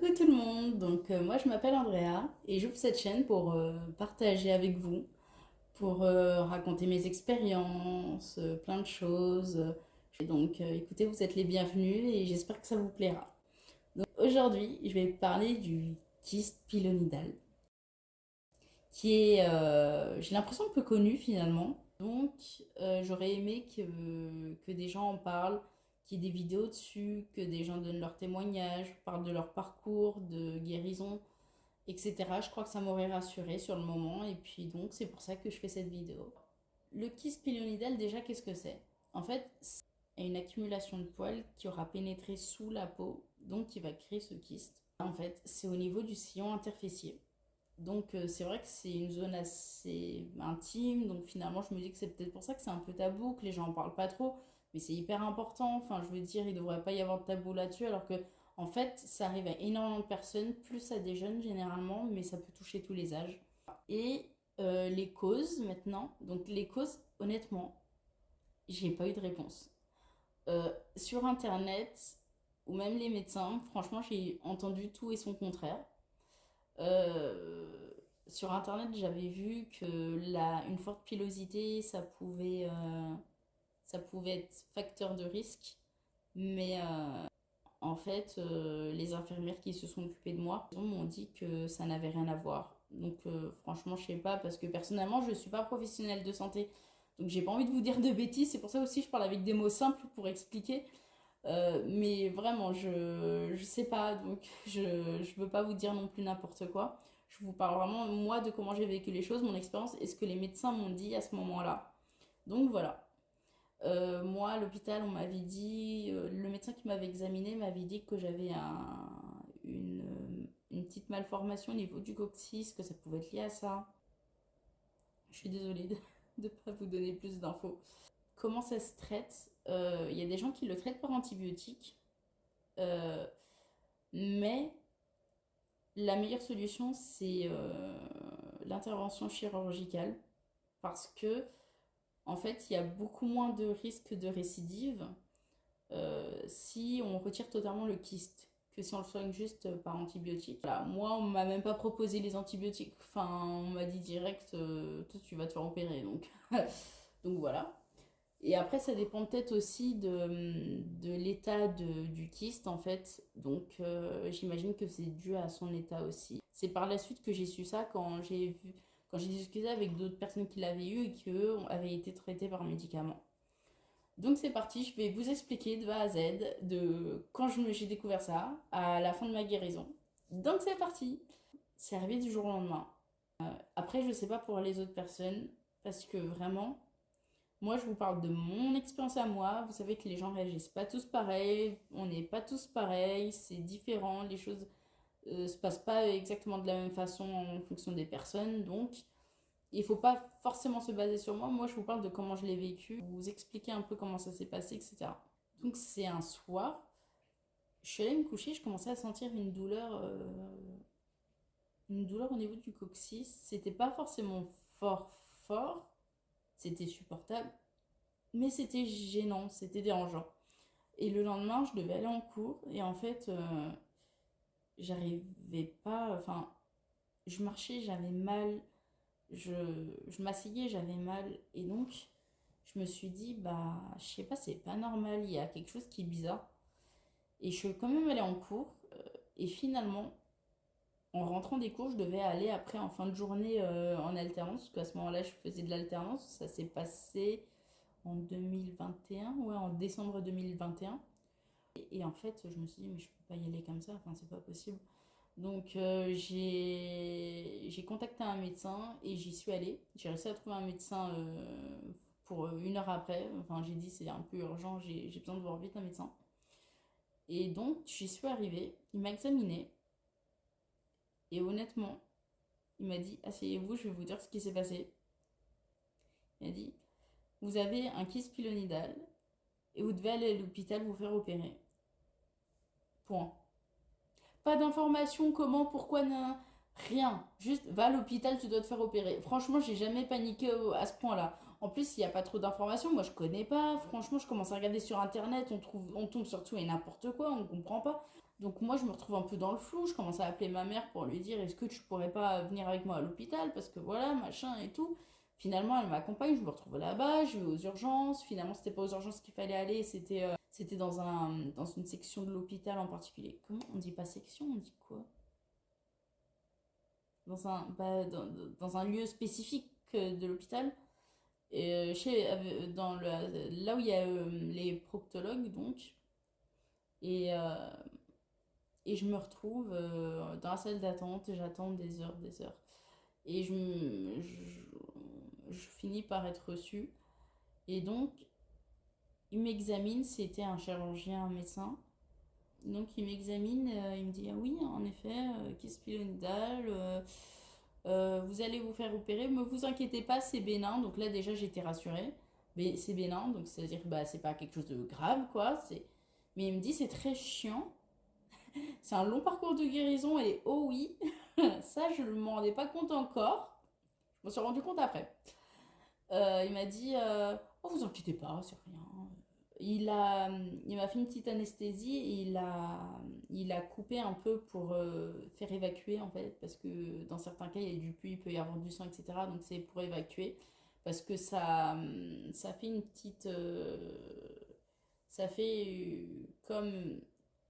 Coucou tout le monde, moi je m'appelle Andrea et j'ouvre cette chaîne pour partager avec vous, pour raconter mes expériences, plein de choses. Écoutez, vous êtes les bienvenus et j'espère que ça vous plaira. Donc aujourd'hui je vais parler du kyste pilonidal, qui est, j'ai l'impression, peu connu finalement. J'aurais aimé que des gens en parlent, qu'il y ait des vidéos dessus, que des gens donnent leurs témoignages, parlent de leur parcours, de guérison, etc. Je crois que ça m'aurait rassuré sur le moment et puis donc c'est pour ça que je fais cette vidéo. Le kyste pilonidal, déjà, qu'est-ce que c'est? En fait, c'est une accumulation de poils qui aura pénétré sous la peau, donc qui va créer ce kyste. En fait, c'est au niveau du sillon interfessier. C'est vrai que c'est une zone assez intime, donc finalement je me dis que c'est peut-être pour ça que c'est un peu tabou, que les gens en parlent pas trop, mais c'est hyper important, enfin je veux dire, il devrait pas y avoir de tabou là-dessus, alors que en fait ça arrive à énormément de personnes, plus à des jeunes généralement, mais ça peut toucher tous les âges. Les causes maintenant, donc les causes, honnêtement, j'ai pas eu de réponse. Sur internet, ou même les médecins, franchement j'ai entendu tout et son contraire. Euh, sur internet, j'avais vu que une forte pilosité, ça pouvait être facteur de risque, mais en fait, les infirmières qui se sont occupées de moi m'ont dit que ça n'avait rien à voir. Franchement, je sais pas, parce que personnellement, je suis pas professionnelle de santé, donc j'ai pas envie de vous dire de bêtises. C'est pour ça aussi que je parle avec des mots simples pour expliquer. Mais vraiment, je sais pas, je veux pas vous dire non plus n'importe quoi. Je vous parle vraiment, moi, de comment j'ai vécu les choses, mon expérience et ce que les médecins m'ont dit à ce moment-là. Donc voilà. Moi, à l'hôpital, on m'avait dit, le médecin qui m'avait examiné m'avait dit que j'avais une petite malformation au niveau du coccyx, que ça pouvait être lié à ça. Je suis désolée de ne pas vous donner plus d'infos. Comment ça se traite? Il y a des gens qui le traitent par antibiotiques. Euh, Mais la meilleure solution, c'est l'intervention chirurgicale parce que, en fait, il y a beaucoup moins de risques de récidive si on retire totalement le kyste que si on le soigne juste par antibiotiques. Voilà, moi, on m'a même pas proposé les antibiotiques. Enfin, on m'a dit direct, toi, tu vas te faire opérer. Donc voilà. Et après, ça dépend peut-être aussi de l'état du kyste, en fait. J'imagine que c'est dû à son état aussi. C'est par la suite que j'ai su ça quand j'ai discuté avec d'autres personnes qui l'avaient eu et qui, eux, avaient été traités par médicaments. Donc, c'est parti, je vais vous expliquer de A à Z, de j'ai découvert ça à la fin de ma guérison. Donc, c'est parti! C'est arrivé du jour au lendemain. Après, je sais pas pour les autres personnes, parce que vraiment, moi, je vous parle de mon expérience à moi. Vous savez que les gens réagissent pas tous pareil, on n'est pas tous pareils, c'est différent, les choses se passent pas exactement de la même façon en fonction des personnes. Donc, il faut pas forcément se baser sur moi. Moi, je vous parle de comment je l'ai vécu, vous expliquer un peu comment ça s'est passé, etc. Donc, c'est un soir, je suis allée me coucher, je commençais à sentir une douleur au niveau du coccyx. C'était pas forcément fort, fort, c'était supportable, mais c'était gênant, c'était dérangeant. Et le lendemain, je devais aller en cours et en fait, j'arrivais pas. Enfin, je marchais, j'avais mal. Je, je m'asseyais, j'avais mal. Et donc, je me suis dit, bah, je sais pas, c'est pas normal, il y a quelque chose qui est bizarre. Et je suis quand même allée en cours. Et finalement, en rentrant des cours, je devais aller après en fin de journée en alternance, parce qu'à ce moment-là, je faisais de l'alternance. Ça s'est passé en 2021, ouais, en décembre 2021. Et en fait, je me suis dit, mais je peux pas y aller comme ça, enfin, c'est pas possible. J'ai contacté un médecin et j'y suis allée. J'ai réussi à trouver un médecin pour une heure après. Enfin, j'ai dit, c'est un peu urgent, j'ai besoin de voir vite un médecin. Et donc, j'y suis arrivée, il m'a examinée et honnêtement, il m'a dit, asseyez-vous, je vais vous dire ce qui s'est passé. Il m'a dit, vous avez un kyste pilonidal et vous devez aller à l'hôpital vous faire opérer. Point. Pas d'informations, comment, pourquoi, rien. Juste, va à l'hôpital, tu dois te faire opérer. Franchement, j'ai jamais paniqué à ce point-là. En plus, il n'y a pas trop d'informations. Moi, je connais pas. Franchement, je commence à regarder sur Internet. On tombe sur tout et n'importe quoi. On comprend pas. Donc moi, je me retrouve un peu dans le flou. Je commence à appeler ma mère pour lui dire, est-ce que tu pourrais pas venir avec moi à l'hôpital? Parce que voilà, machin et tout. Finalement, elle m'accompagne. Je me retrouve là-bas. Je vais aux urgences. Finalement, c'était pas aux urgences qu'il fallait aller. C'était dans une section de l'hôpital en particulier. Comment on dit pas section? On dit quoi? Dans un lieu spécifique de l'hôpital. Et là où il y a les proctologues, donc, et, euh, et je me retrouve dans la salle d'attente et j'attends des heures. Et je finis par être reçue. Et donc, il m'examine, c'était un chirurgien, un médecin. Donc, il m'examine, il me dit, ah oui, en effet, kyste pilonidal, vous allez vous faire opérer, mais vous inquiétez pas, c'est bénin. Donc là, déjà, j'étais rassurée. Mais c'est bénin, donc c'est-à-dire que bah, c'est pas quelque chose de grave, quoi. Mais il me dit, c'est très chiant. C'est un long parcours de guérison et oh oui, ça, je ne m'en rendais pas compte encore. Je me suis rendu compte après. Il m'a dit, oh, vous inquiétez pas, c'est rien. Il m'a fait une petite anesthésie et il a coupé un peu pour faire évacuer en fait, parce que dans certains cas il y a du pus, il peut y avoir du sang, etc. Donc c'est pour évacuer, parce que ça fait une petite, ça fait comme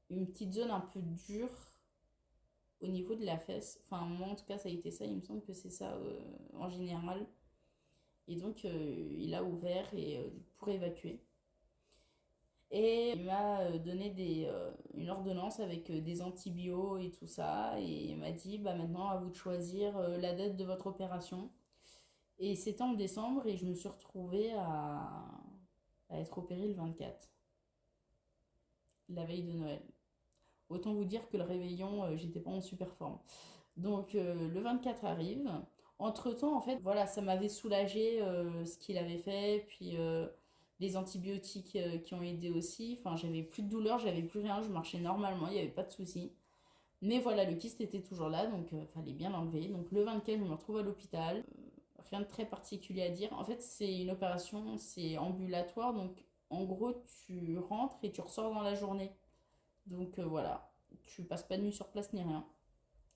une petite zone un peu dure au niveau de la fesse. Enfin moi en tout cas ça a été ça, il me semble que c'est ça en général. Et donc il a ouvert pour évacuer. Et il m'a donné une ordonnance avec des antibiotiques et tout ça. Et il m'a dit, bah maintenant, à vous de choisir la date de votre opération. Et c'était en décembre et je me suis retrouvée à être opérée le 24, la veille de Noël. Autant vous dire que le réveillon, j'étais pas en super forme. Donc le 24 arrive. Entre-temps, en fait, voilà, ça m'avait soulagé ce qu'il avait fait. Puis les antibiotiques qui ont aidé aussi. Enfin, j'avais plus de douleur, j'avais plus rien, je marchais normalement, il n'y avait pas de souci. Mais voilà, le kyste était toujours là, donc fallait bien l'enlever. Donc le 24, je me retrouve à l'hôpital. Rien de très particulier à dire. En fait, c'est une opération, c'est ambulatoire. Donc en gros, tu rentres et tu ressors dans la journée. Donc voilà, tu passes pas de nuit sur place ni rien.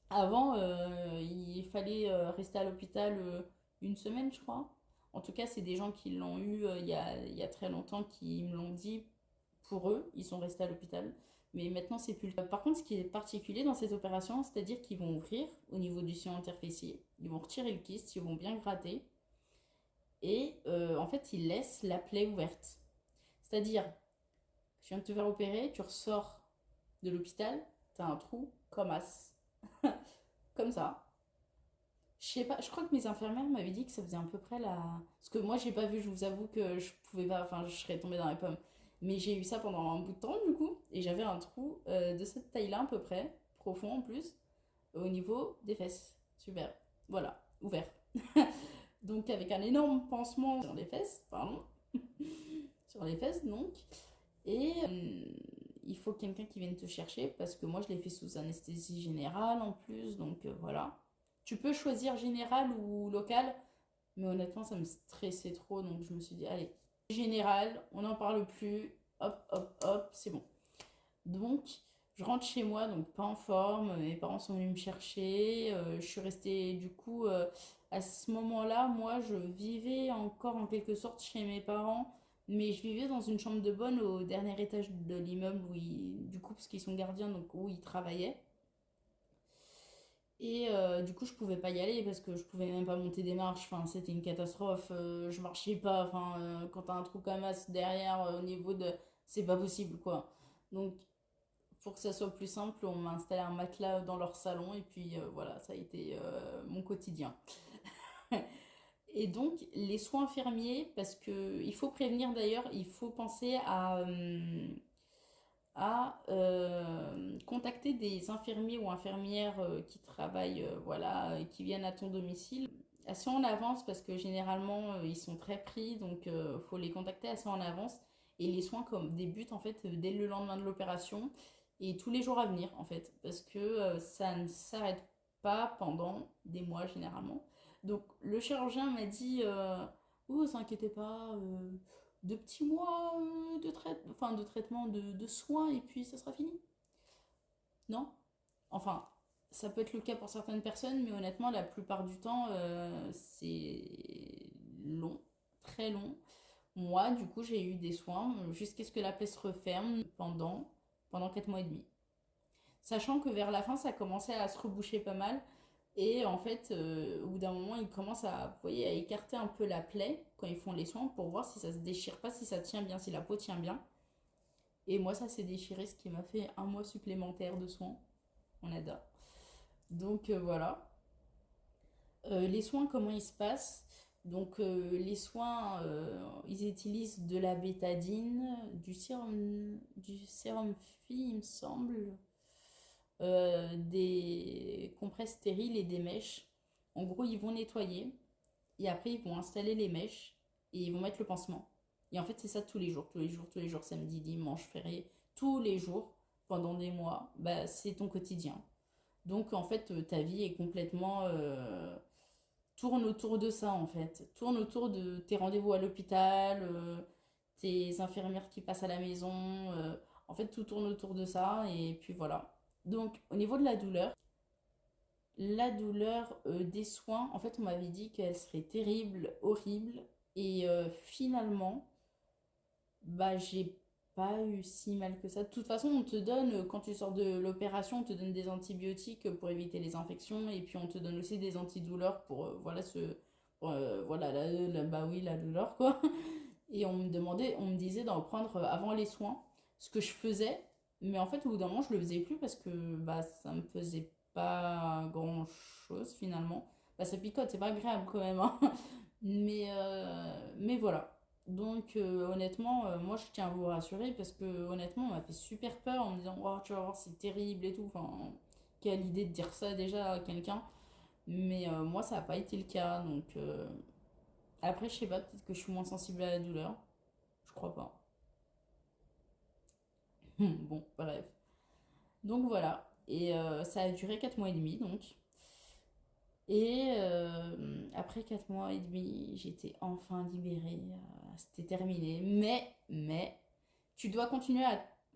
Avant, il fallait rester à l'hôpital une semaine, je crois. En tout cas, c'est des gens qui l'ont eu il y a très longtemps qui me l'ont dit. Pour eux, ils sont restés à l'hôpital. Mais maintenant, c'est plus le cas. Par contre, ce qui est particulier dans cette opération, c'est-à-dire qu'ils vont ouvrir au niveau du sillon interfécier. Ils vont retirer le kyste, ils vont bien gratter. Et en fait, ils laissent la plaie ouverte. C'est-à-dire, tu viens de te faire opérer, tu ressors de l'hôpital, t'as un trou comme as. Comme ça. Je sais pas, je crois que mes infirmières m'avaient dit que ça faisait à peu près la. Parce que moi, j'ai pas vu, je vous avoue que je pouvais pas, enfin, je serais tombée dans les pommes. Mais j'ai eu ça pendant un bout de temps, du coup, et j'avais un trou de cette taille-là, à peu près, profond en plus, au niveau des fesses. Super. Voilà, ouvert. Donc, avec un énorme pansement sur les fesses, pardon. Sur les fesses, donc. Et il faut quelqu'un qui vienne te chercher, parce que moi, je l'ai fait sous anesthésie générale en plus, donc voilà. Tu peux choisir général ou local, mais honnêtement, ça me stressait trop, donc je me suis dit, allez, général, on n'en parle plus, hop, hop, hop, c'est bon. Donc, je rentre chez moi, donc pas en forme, mes parents sont venus me chercher, je suis restée, du coup, à ce moment-là, moi, je vivais encore en quelque sorte chez mes parents, mais je vivais dans une chambre de bonne au dernier étage de l'immeuble, du coup, parce qu'ils sont gardiens, donc où ils travaillaient. Et du coup, je pouvais pas y aller parce que je pouvais même pas monter des marches. Enfin, c'était une catastrophe. Je marchais pas. Enfin, quand t'as un trou comme ça derrière, au niveau de. C'est pas possible, quoi. Donc, pour que ça soit plus simple, on m'a installé un matelas dans leur salon. Et puis, voilà, ça a été mon quotidien. Et donc, les soins infirmiers, parce que il faut prévenir d'ailleurs, il faut penser à contacter des infirmiers ou infirmières qui travaillent, voilà, qui viennent à ton domicile assez en avance parce que généralement ils sont très pris, donc faut les contacter assez en avance. Et les soins comme débutent en fait dès le lendemain de l'opération et tous les jours à venir en fait, parce que ça ne s'arrête pas pendant des mois généralement. Donc le chirurgien m'a dit Oh, vous inquiétez pas, 2 petits mois de traitement, de soins, et puis ça sera fini. Non? Enfin, ça peut être le cas pour certaines personnes, mais honnêtement, la plupart du temps, c'est long, très long. Moi, du coup, j'ai eu des soins jusqu'à ce que la plaie se referme pendant 4 mois et demi. Sachant que vers la fin, ça commençait à se reboucher pas mal. Et en fait, au bout d'un moment, ils commencent à, vous voyez, à écarter un peu la plaie quand ils font les soins pour voir si ça se déchire pas, si ça tient bien, si la peau tient bien. Et moi, ça s'est déchiré, ce qui m'a fait 1 mois supplémentaire de soins. On adore. Donc voilà. Les soins, comment ils se passent? Donc les soins, ils utilisent de la bétadine, du sérum Phi, il me semble, des compresses stériles et des mèches. En gros, ils vont nettoyer et après ils vont installer les mèches et ils vont mettre le pansement. Et en fait, c'est ça tous les jours, tous les jours, tous les jours, samedi, dimanche, férié, tous les jours pendant des mois, bah, c'est ton quotidien. Donc en fait, ta vie est complètement tourne autour de ça en fait. Tourne autour de tes rendez-vous à l'hôpital, tes infirmières qui passent à la maison. En fait, tout tourne autour de ça et puis voilà. Donc au niveau de la douleur des soins, en fait, on m'avait dit qu'elle serait terrible, horrible. Et finalement, bah, j'ai pas eu si mal que ça. De toute façon, on te donne, quand tu sors de l'opération, on te donne des antibiotiques pour éviter les infections. Et puis, on te donne aussi des antidouleurs pour, voilà, bah oui, la douleur, quoi. Et on me disait d'en prendre avant les soins, ce que je faisais. Mais en fait, au bout d'un moment, je le faisais plus parce que bah, ça me faisait pas grand-chose finalement. Bah, ça picote, c'est pas agréable quand même, hein. Mais voilà. Donc honnêtement, moi je tiens à vous rassurer parce que honnêtement, on m'a fait super peur en me disant, oh, tu vas voir, c'est terrible et tout. Enfin, quelle idée de dire ça déjà à quelqu'un. Mais moi, ça n'a pas été le cas. Donc après, je sais pas, peut-être que je suis moins sensible à la douleur. Je crois pas. Bon, bref. Donc voilà. Et ça a duré 4 mois et demi, donc. Et après 4 mois et demi, j'étais enfin libérée. C'était terminé. Mais, tu dois continuer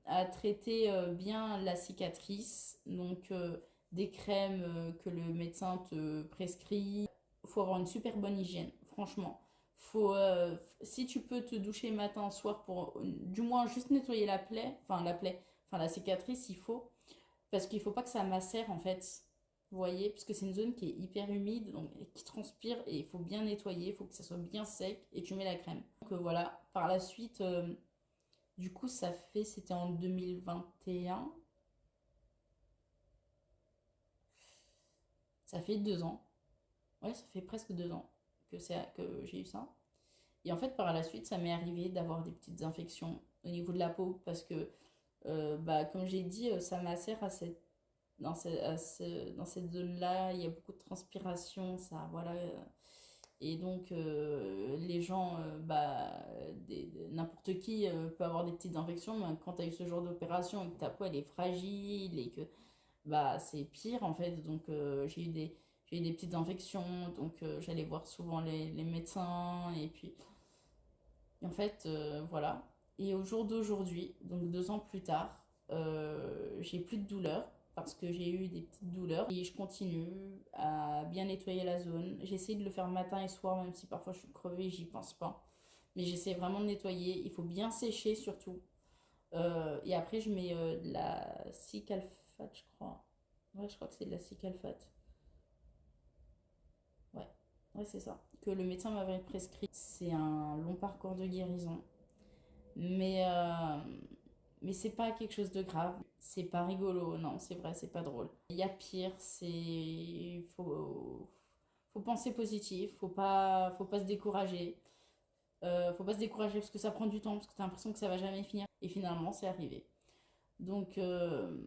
à traiter bien la cicatrice. Donc, des crèmes que le médecin te prescrit. Il faut avoir une super bonne hygiène, franchement. Si tu peux te doucher matin, soir pour du moins juste nettoyer enfin la cicatrice, il faut. Parce qu'il faut pas que ça macère en fait. Vous voyez, parce que c'est une zone qui est hyper humide, donc et qui transpire et il faut bien nettoyer, il faut que ça soit bien sec et tu mets la crème. Donc voilà, par la suite, du coup, c'était en 2021, ça fait 2 ans. Ouais, ça fait presque 2 ans que j'ai eu ça. Et en fait, par la suite, ça m'est arrivé d'avoir des petites infections au niveau de la peau parce que, bah, comme j'ai dit, ça macère dans cette zone-là, il y a beaucoup de transpiration, ça, voilà. Et donc, les gens, bah, n'importe qui peut avoir des petites infections, mais quand tu as eu ce genre d'opération et que ta peau, elle est fragile et que, bah, c'est pire, en fait. Donc, j'ai eu des petites infections, donc j'allais voir souvent les médecins, et puis, en fait, voilà. Et au jour d'aujourd'hui, donc 2 ans plus tard, j'ai plus de douleur parce que j'ai eu des petites douleurs et je continue à bien nettoyer la zone. J'essaie de le faire matin et soir, même si parfois je suis crevée, j'y pense pas. Mais j'essaie vraiment de nettoyer. Il faut bien sécher surtout. Et après, je mets de la cicalfate, je crois. Ouais, je crois que c'est de la cicalfate. Ouais, ouais, c'est ça. Que le médecin m'avait prescrit. C'est un long parcours de guérison. Mais, euh, mais c'est pas quelque chose de grave. C'est pas rigolo, non, c'est vrai, c'est pas drôle. Il y a pire, faut penser positif, faut pas se décourager. Faut pas se décourager parce que ça prend du temps, parce que t'as l'impression que ça va jamais finir. Et finalement, c'est arrivé. Donc, euh,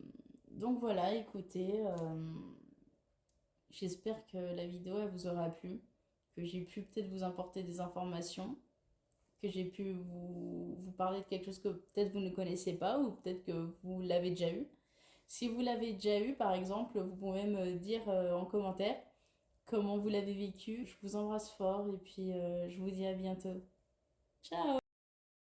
donc voilà, écoutez, j'espère que la vidéo elle vous aura plu, que j'ai pu peut-être vous apporter des informations, que j'ai pu vous parler de quelque chose que peut-être vous ne connaissez pas ou peut-être que vous l'avez déjà eu. Si vous l'avez déjà eu, par exemple, vous pouvez me dire en commentaire comment vous l'avez vécu. Je vous embrasse fort et puis je vous dis à bientôt. Ciao!